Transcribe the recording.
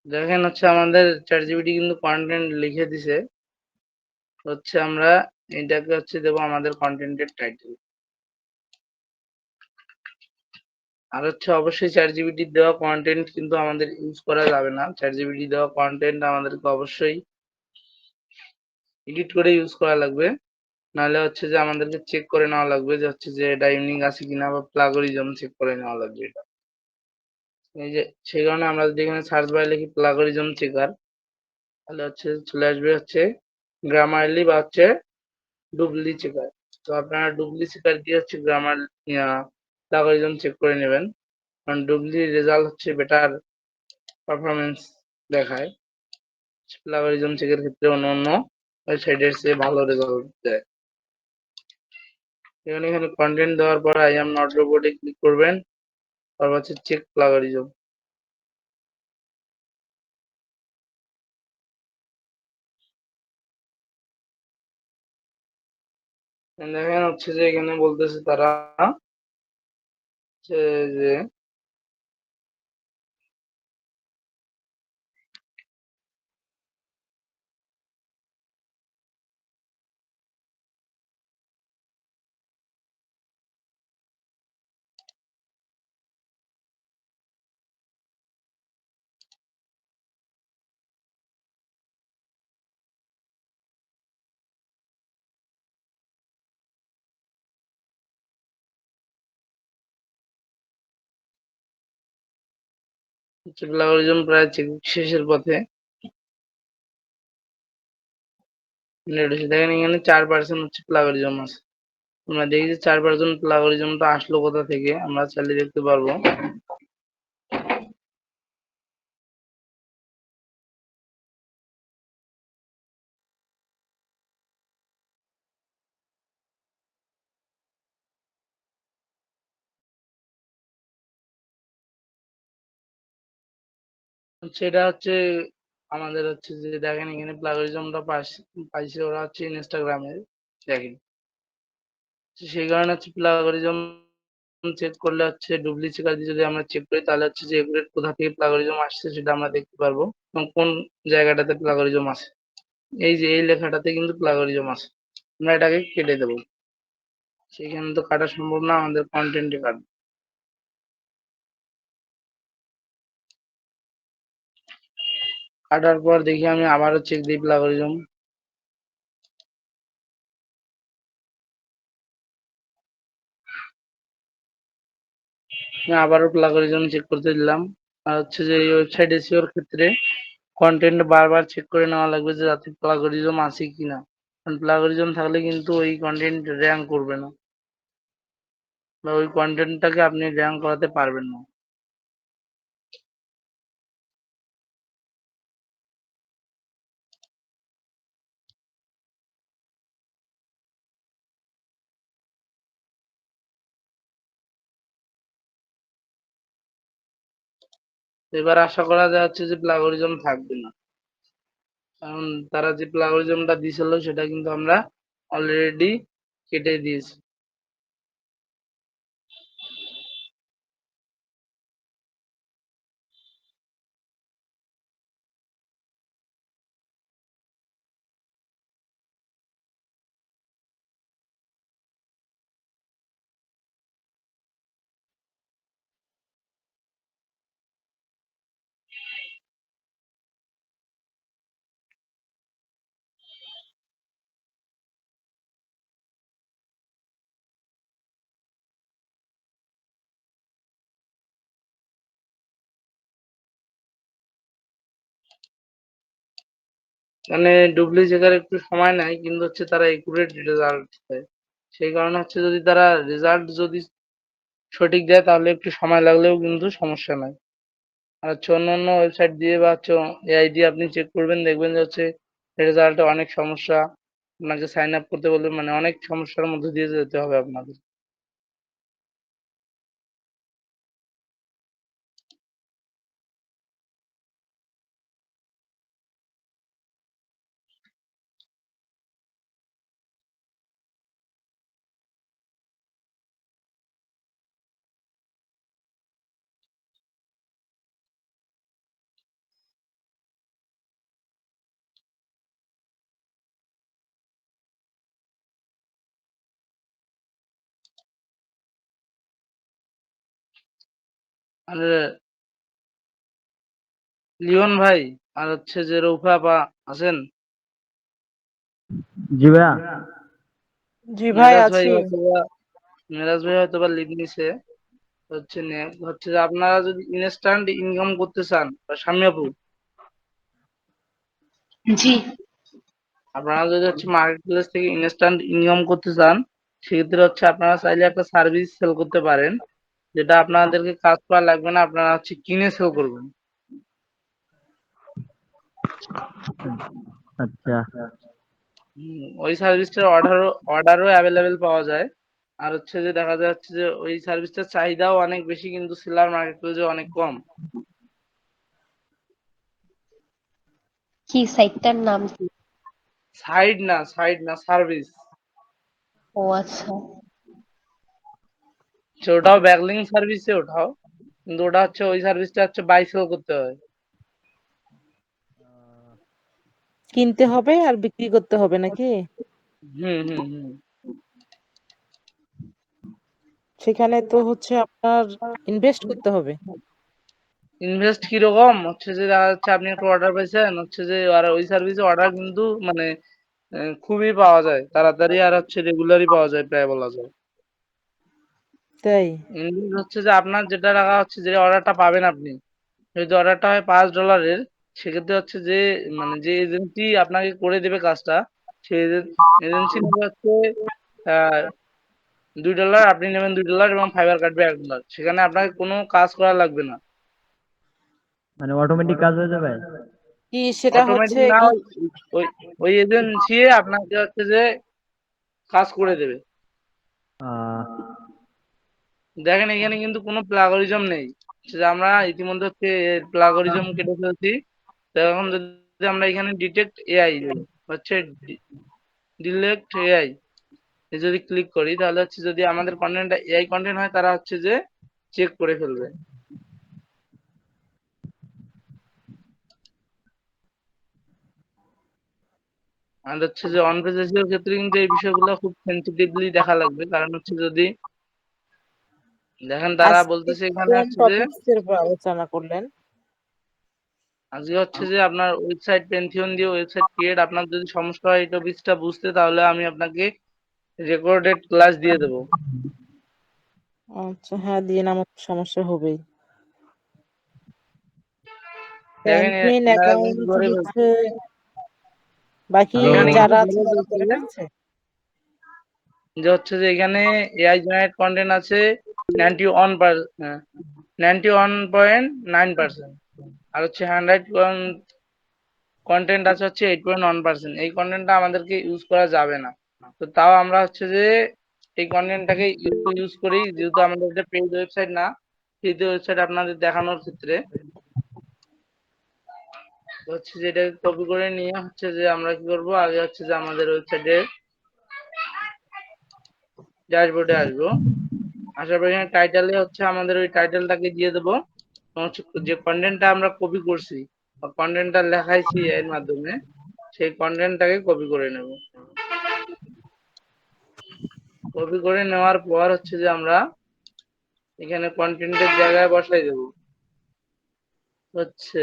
দেখেন হচ্ছে আমাদের ChatGPT কিন্তু কনটেন্ট লিখে দিছে। হচ্ছে আমরা এটাকে হচ্ছে দেবো আমাদের কনটেন্টের টাইটেল। আর হচ্ছে অবশ্যই ChatGPT দেওয়া কনটেন্ট কিন্তু আমাদের ইউজ করা যাবে না। ChatGPT দেওয়া কনটেন্ট আমাদেরকে অবশ্যই এডিট করে ইউজ করা লাগবে। নাহলে হচ্ছে যে আমাদেরকে চেক করে নেওয়া লাগবে যে হচ্ছে যে এটা ইউনিক আছে কিনা বা প্লাগরিজম চেক করে নেওয়া লাগবে এটা। এই যে সেই কারণে আমরা যদি এখানে সার্চ বারে লিখি প্লাগরিজম চেকার তাহলে হচ্ছে চলে আসবে হচ্ছে গ্রামারলি বা হচ্ছে ডুবলি চেকার। তো আপনারা ডুবলি চেকার দিয়ে হচ্ছে গ্রামার প্লাগরিজম চেক করে নেবেন। কারণ ডুবলি রেজাল্ট হচ্ছে বেটার পারফরম্যান্স দেখায়। প্লাগরিজম চেকের ক্ষেত্রে অন্যান্য ওয়েবসাইটের চেয়ে ভালো রেজাল্ট দেয়। এখানে কন্টেন্ট দেওয়ার পর I am not robot A click করবেন। তারপর হচ্ছে চেক প্লাগরিজম। দেখেন হচ্ছে যে এখানে বলতেছে তারা যে হচ্ছে প্লাগরিজম প্রায় চেক শেষের পথে। দেখেন এখানে 4% হচ্ছে প্লাগরিজম আছে। আমরা দেখি যে 4% প্লাগরিজমটা আসলো কোথা থেকে আমরা চাইলে দেখতে পারবো। সেটা হচ্ছে আমাদের হচ্ছে যে দেখেন এখানে প্লাগরিজমটা পাইছে ওরা হচ্ছে ইনস্টাগ্রামে। দেখেন সেই কারণে হচ্ছে প্লাগরিজম চেক করলে হচ্ছে ডুপ্লিসিটি যদি আমরা চেক করি তাহলে হচ্ছে যে এগুলোর কোথা থেকে প্লাগরিজম আসছে সেটা আমরা দেখতে পারবো এবং কোন জায়গাটাতে প্লাগরিজম আছে। এই যে এই লেখাটাতে কিন্তু প্লাগরিজম আছে। আমরা এটাকে কেটে দেবো। সেখানে তো কাটা সম্ভব না, আমাদের কন্টেন্টে কাটবো। কাটার পর দেখি আমি আবারও চেক দিই প্লাগরিজম। আমি আবারও প্লাগরিজম চেক করতে দিলাম। আর হচ্ছে যে এই ওয়েবসাইট এসইওর ক্ষেত্রে কন্টেন্ট বারবার চেক করে নেওয়া লাগবে যে যাতে প্লাগরিজম আছে কিনা। কারণ প্লাগরিজম থাকলে কিন্তু ওই কন্টেন্ট র্যাঙ্ক করবে না বা ওই কন্টেন্টটাকে আপনি র্যাঙ্ক করাতে পারবেন না। এবার আশা করা যায় হচ্ছে যে প্লাগরিজম থাকবে না। কারণ তারা যে প্লাগরিজমটা দিছিল সেটা কিন্তু আমরা অলরেডি কেটে দিয়েছি। মানে ডুপ্লিকেটের একটু সময় নেয় কিন্তু হচ্ছে তারা একুরেট রেজাল্ট দেয়। সেই কারণে হচ্ছে যদি তারা রেজাল্ট যদি সঠিক দেয় তাহলে একটু সময় লাগলেও কিন্তু সমস্যা নাই। আর হচ্ছে অন্যান্য ওয়েবসাইট দিয়ে বা হচ্ছে এআই দিয়ে আপনি চেক করবেন দেখবেন যে হচ্ছে রেজাল্টে অনেক সমস্যা। আপনাকে সাইন আপ করতে বলবে মানে অনেক সমস্যার মধ্যে দিয়ে যেতে হবে আপনাদের। আরে লিওন ভাই আর হচ্ছে যে রৌফা আপা আছেন? জি ভাইয়া। জি ভাই মেরাজ ভাই আছি। হয়তোবা মেরাজ ভাই হয়তোবা লিড নিছে। হচ্ছে যে আপনারা যদি ইনস্ট্যান্ট ইনকাম করতে চান বা স্বামী আপু, জি। আপনারা যদি হচ্ছে মার্কেট প্লেস থেকে ইনস্ট্যান্ট ইনকাম করতে চান, সেক্ষেত্রে হচ্ছে আপনারা চাইলে একটা সার্ভিস সেল করতে পারেন, যেটা আপনাদেরকে কাজ করা লাগবে না, আপনারা হচ্ছে কিনে সেল করবেন। আচ্ছা, ওই সার্ভিসটার অর্ডারও অ্যাভেলেবেল পাওয়া যায়। আর হচ্ছে যে দেখা যাচ্ছে যে ওই সার্ভিসটার চাহিদাও অনেক বেশি, কিন্তু সেলার মার্কেট প্লেসে অনেক কম। কি সাইটটার নাম কি? সাইড না সার্ভিস। ও আচ্ছা। ওটাও ব্যাকলিং সার্ভিসে ওঠাও, কিন্তু ওটা হচ্ছে ওই সার্ভিসটা হচ্ছে বাই সেল করতে হয়। কিনতে হবে আর বিক্রি করতে হবে নাকি? হুম। সেখানে তো হচ্ছে আপনার ইনভেস্ট করতে হবে। ইনভেস্ট কিরকম হচ্ছে যে দেখা যাচ্ছে আপনি একটা অর্ডার পাইছেন, হচ্ছে যে আর ওই সার্ভিসে অর্ডার কিন্তু মানে খুবই পাওয়া যায় তাড়াতাড়ি, আর হচ্ছে রেগুলারই পাওয়া যায় প্রায় বলা যায়। তাই? ইনভেস্ট হচ্ছে যে আপনার যেটা টাকা হচ্ছে যে অর্ডারটা পাবেন আপনি, যদি অর্ডারটা হয় $5, সেক্ষেত্রে হচ্ছে যে মানে যে এজেন্সি আপনাকে করে দেবে কাজটা, সেই এজেন্সি নেবে হচ্ছে আহ $2, আপনি নেবেন $2 এবং ফাইবার কাটবে $1। সেখানে আপনাকে কোনো কাজ করা লাগবে না। মানে অটোমেটিক কাজ হয়ে যাবে। কি সেটা হচ্ছে অটোমেটিক না, কি? ওই ওই এজেন্সি আপনাকে হচ্ছে যে কাজ করে দেবে। আহ, দেখেন এখানে কিন্তু কোনো প্লাগরিজম নেই, হচ্ছে যে আমরা ইতিমধ্যে হচ্ছে প্লাগরিজম কেটে ফেলছি। তো এখন যদি আমরা এখানে ডিটেক্ট এআই হচ্ছে ডিলেক্ট এআই যদি ক্লিক করি, তাহলে হচ্ছে যদি আমাদের কন্টেন্টটা এআই কন্টেন্ট হয়, তারা হচ্ছে যে চেক করে ফেলবে। আর হচ্ছে যে অন পেজ এর ক্ষেত্রে কিন্তু এই বিষয়গুলো খুব সেন্সিটিভলি দেখা লাগবে, কারণ হচ্ছে যদি দেখেন তারা আজকে বলতেছে এখানে কোন হচ্ছে যে টপিকস এর উপর আলোচনা করলেন? আজকে হচ্ছে যে আপনার ওয়েবসাইট পেন্থিয়ন দিয়ে ওয়েবসাইট ক্রিয়েট, আপনার যদি সমস্যা হয় এই টপিকসটা বুঝতে, তাহলে আমি আপনাকে রেকর্ডেড ক্লাস দিয়ে দেবো। আচ্ছা হ্যাঁ, দিন, আমার তো সমস্যা হবেই। দেখেন প্যান্থিন এরা কিন্তু অ্যাকাউন্ট ধরে ফেলছে। হচ্ছে বাকি হ্যালো। এখানে কিন্তু যারা আছে ধরে তারা ফেলছে করে ফেলছে। যে হচ্ছে যে এখানে এআই জেনারেট কন্টেন্ট আছে 91.9%, আর হচ্ছে 100 কন্টেন্ট আছে হচ্ছে 8.1%। এই কন্টেন্টটা আমাদেরকে ইউজ করা যাবে না। তো তাও আমরা হচ্ছে যে এই কন্টেন্টটাকে ইউজ করি, যেহেতু আমাদের এটা পেইড ওয়েবসাইট না, ফ্রি ওয়েবসাইট আপনাদের দেখানোর ক্ষেত্রে। তো হচ্ছে যে এটাকে কপি করে নিয়ে হচ্ছে যে আমরা কি করব, আগে হচ্ছে যে আমাদের ওয়েবসাইটে ড্যাশবোর্ডে আসবো। আসার পর এখানে টাইটেলে হচ্ছে আমাদের ওই টাইটেলটাকে দিয়ে দেবো, এবং হচ্ছে যে কন্টেন্টটা আমরা কপি করছি বা কন্টেন্টটা লেখাইছি এর মাধ্যমে, সেই কন্টেন্টটাকে কপি করে নেব। কপি করে নেওয়ার পর হচ্ছে যে আমরা এখানে কন্টেন্টের জায়গায় বসাই দেব হচ্ছে